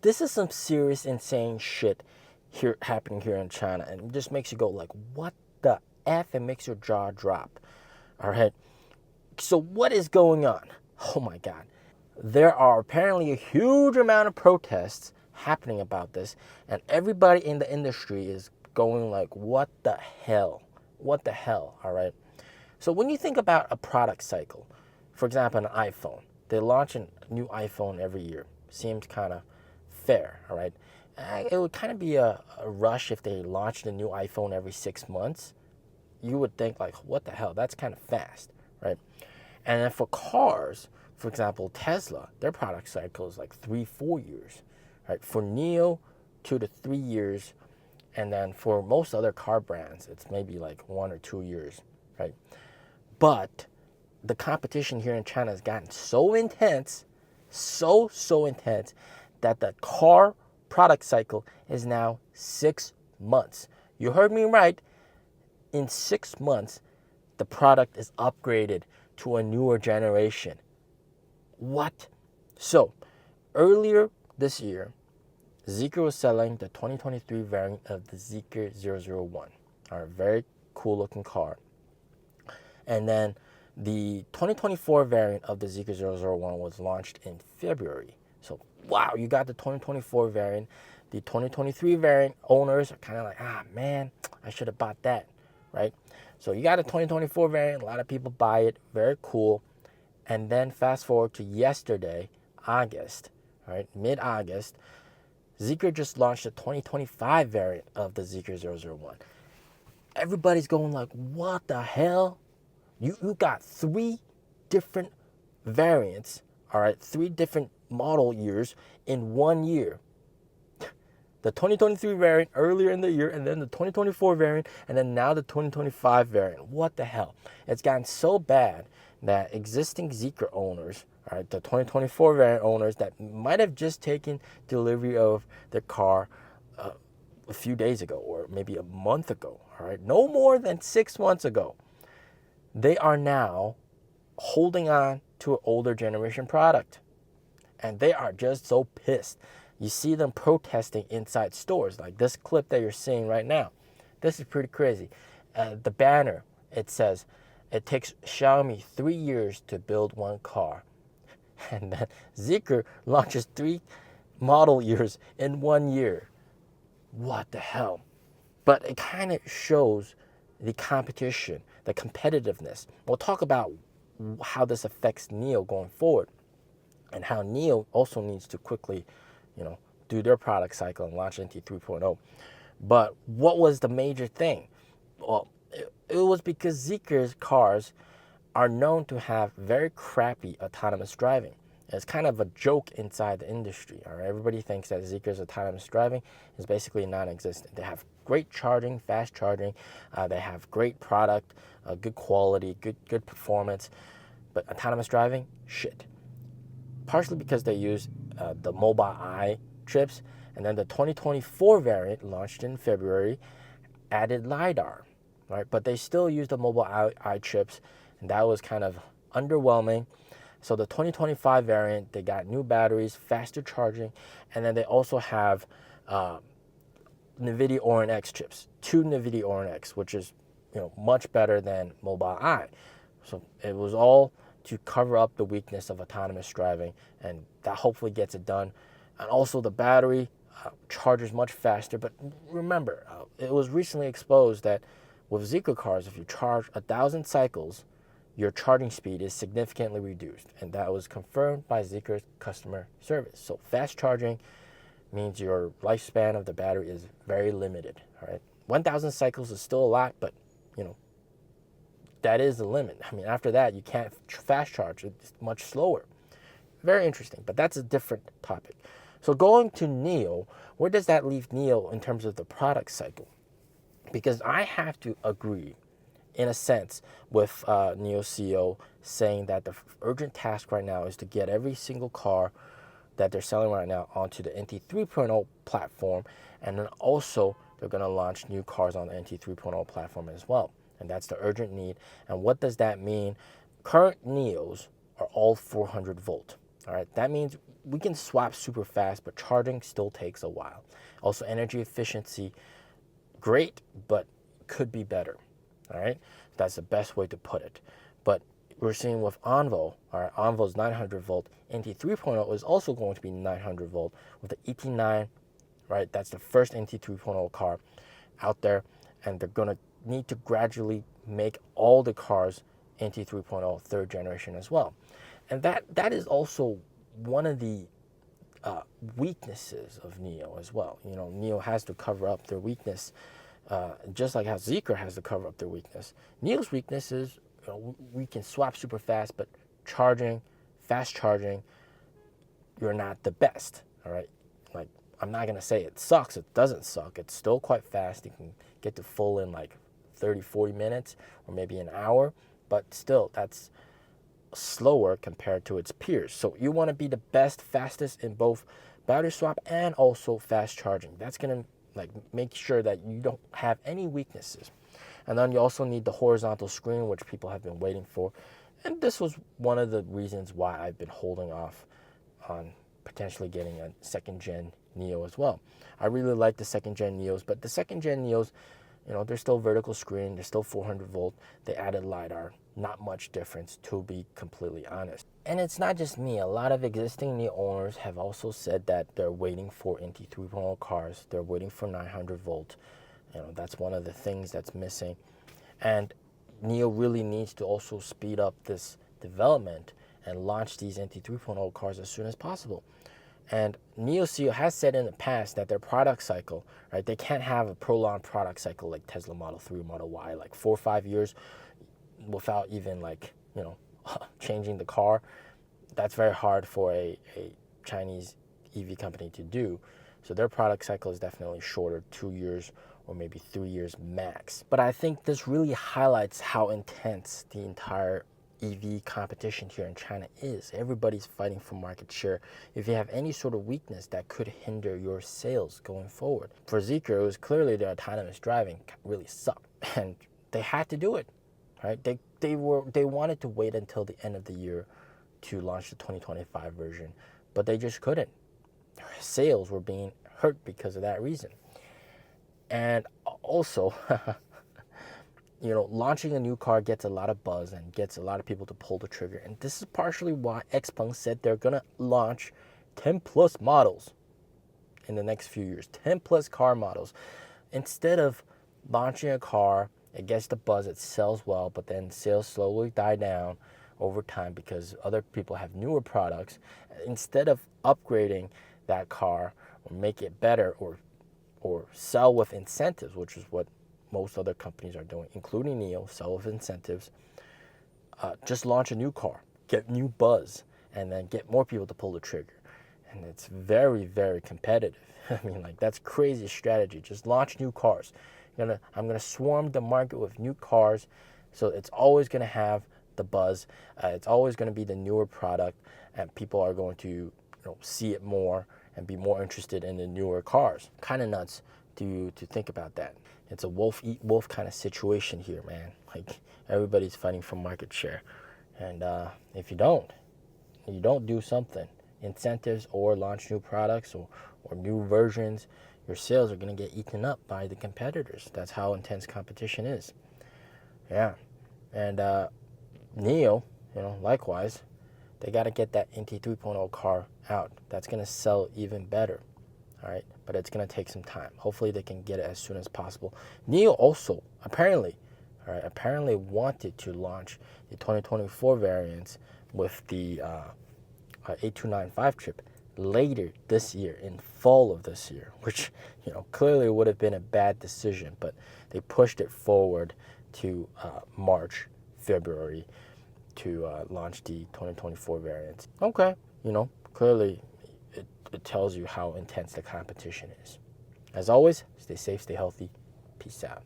this is some serious, insane shit here happening here in China, and it just makes you go like, what the F? It makes your jaw drop. All right. So what is going on? Oh my God. There are apparently a huge amount of protests happening about this, and everybody in the industry is going like, what the hell? What the hell? All right. So when you think about a product cycle, for example, an iPhone, they launch a new iPhone every year. Seems kind of fair, all right? It would kind of be a rush if they launched a new iPhone every 6 months. You would think like, what the hell? That's kind of fast, right? And then for cars, for example, Tesla, their product cycle is like 3-4 years, right? For NIO, 2 to 3 years. And then for most other car brands, it's maybe like 1 or 2 years, right? But the competition here in China has gotten so intense, so intense, that the car product cycle is now 6 months. You heard me right. In 6 months, the product is upgraded to a newer generation. What? So, earlier this year, Zeekr was selling the 2023 variant of the Zeekr 001, a very cool looking car. And then the 2024 variant of the Zeekr 001 was launched in February. So, wow, you got the 2024 variant. The 2023 variant owners are kind of like, man, I should have bought that, right? So you got a 2024 variant. A lot of people buy it. Very cool. And then fast forward to yesterday, August, right? Mid-August, Zeekr just launched the 2025 variant of the Zeekr 001. Everybody's going like, what the hell? You got 3 different variants, all right? 3 different model years in 1 year. The 2023 variant earlier in the year, and then the 2024 variant, and then now the 2025 variant. What the hell? It's gotten so bad that existing Zeekr owners, all right, the 2024 variant owners that might have just taken delivery of their car a few days ago or maybe a month ago, all right, no more than 6 months ago, they are now holding on to an older generation product. And they are just so pissed. You see them protesting inside stores, like this clip that you're seeing right now. This is pretty crazy. The banner, it says, it takes Xiaomi 3 years to build one car. And then Zeekr launches 3 model years in 1 year. What the hell? But it kind of shows the competition, the competitiveness. We'll talk about how this affects NIO going forward, and how NIO also needs to quickly, do their product cycle and launch NT 3.0. But what was the major thing? Well, it was because Zeekr's cars are known to have very crappy autonomous driving. It's kind of a joke inside the industry. All right? Everybody thinks that Zeekr's autonomous driving is basically non-existent. They have great charging, fast charging. They have great product, good quality, good performance. But autonomous driving, shit. Partially because they use the Mobileye chips, and then the 2024 variant launched in February added LiDAR, right? But they still use the Mobileye chips, and that was kind of underwhelming. So the 2025 variant, they got new batteries, faster charging, and then they also have NVIDIA Orin X chips, 2 NVIDIA Orin X, which is much better than Mobileye. So it was all to cover up the weakness of autonomous driving, and that hopefully gets it done. And also the battery charges much faster. But remember, it was recently exposed that with Zeekr cars, if you charge 1,000 cycles, your charging speed is significantly reduced. And that was confirmed by Zeekr's customer service. So fast charging means your lifespan of the battery is very limited. All right, 1,000 cycles is still a lot, but that is the limit. I mean, after that, you can't fast charge. It's much slower. Very interesting, but that's a different topic. So going to NIO, where does that leave NIO in terms of the product cycle? Because I have to agree, in a sense, with NIO CEO saying that the urgent task right now is to get every single car that they're selling right now onto the NT 3.0 platform, and then also they're going to launch new cars on the NT 3.0 platform as well. And that's the urgent need. And what does that mean? Current NIOs are all 400 volt. All right, that means we can swap super fast, but charging still takes a while. Also, energy efficiency, great, but could be better. All right, that's the best way to put it. But we're seeing with Onvo, all right, Onvo's 900 volt NT 3.0 is also going to be 900 volt with the ET9, right? That's the first NT 3.0 car out there, and they're going to need to gradually make all the cars NT 3.0 third generation as well. And that is also one of the weaknesses of NIO as well. You know, NIO has to cover up their weakness, just like how Zeekr has to cover up their weakness. NIO's weakness is, you know, we can swap super fast, but charging, fast charging, you're not the best. All right, like I'm not gonna say it sucks. It doesn't suck. It's still quite fast. You can get to full in like 30, 40 minutes or maybe an hour, but still that's slower compared to its peers. So you want to be the best, fastest in both battery swap and also fast charging. That's going to like make sure that you don't have any weaknesses. And then you also need the horizontal screen, which people have been waiting for. And this was one of the reasons why I've been holding off on potentially getting a second gen NIO as well. I really like the second gen NIOs, but the second gen NIOs, you know, they're still vertical screen, they're still 400 volt, they added LiDAR, not much difference to be completely honest. And it's not just me, a lot of existing NIO owners have also said that they're waiting for NT 3.0 cars, they're waiting for 900 volt. You know, that's one of the things that's missing. And NIO really needs to also speed up this development and launch these NT 3.0 cars as soon as possible. And NIO CEO has said in the past that their product cycle, right, they can't have a prolonged product cycle like Tesla Model 3, Model Y, like 4 or 5 years without even like, you know, changing the car. That's very hard for a Chinese EV company to do. So their product cycle is definitely shorter, 2 years or maybe 3 years max. But I think this really highlights how intense the entire EV competition here in China is. Everybody's fighting for market share. If you have any sort of weakness that could hinder your sales going forward. For Zeekr, it was clearly the autonomous driving really sucked, and they had to do it, right? They wanted to wait until the end of the year to launch the 2025 version, but they just couldn't. Sales were being hurt because of that reason. And also, you know, launching a new car gets a lot of buzz and gets a lot of people to pull the trigger. And this is partially why XPeng said they're going to launch 10 plus models in the next few years, 10 plus car models. Instead of launching a car, it gets the buzz, it sells well, but then sales slowly die down over time because other people have newer products. Instead of upgrading that car or make it better or sell with incentives, which is what most other companies are doing, including NIO, sell with incentives, just launch a new car, get new buzz, and then get more people to pull the trigger. And it's very, very competitive. I mean, like, that's crazy strategy. Just launch new cars. I'm gonna swarm the market with new cars, so it's always gonna have the buzz. It's always gonna be the newer product, and people are going to, you know, see it more and be more interested in the newer cars. Kind of nuts to think about that. It's a wolf eat wolf kind of situation here, man. Like, everybody's fighting for market share, and if you don't do something, incentives or launch new products or new versions, your sales are going to get eaten up by the competitors. That's how intense competition is. Yeah, and NIO, you know, likewise, they got to get that NT 3.0 car out. That's going to sell even better. All right, but it's going to take some time. Hopefully they can get it as soon as possible. NIO also apparently wanted to launch the 2024 variants with the 8295 chip later this year, in fall of this year, which, you know, clearly would have been a bad decision, but they pushed it forward to March, February to launch the 2024 variants. Okay, you know, clearly it tells you how intense the competition is. As always, stay safe, stay healthy. Peace out.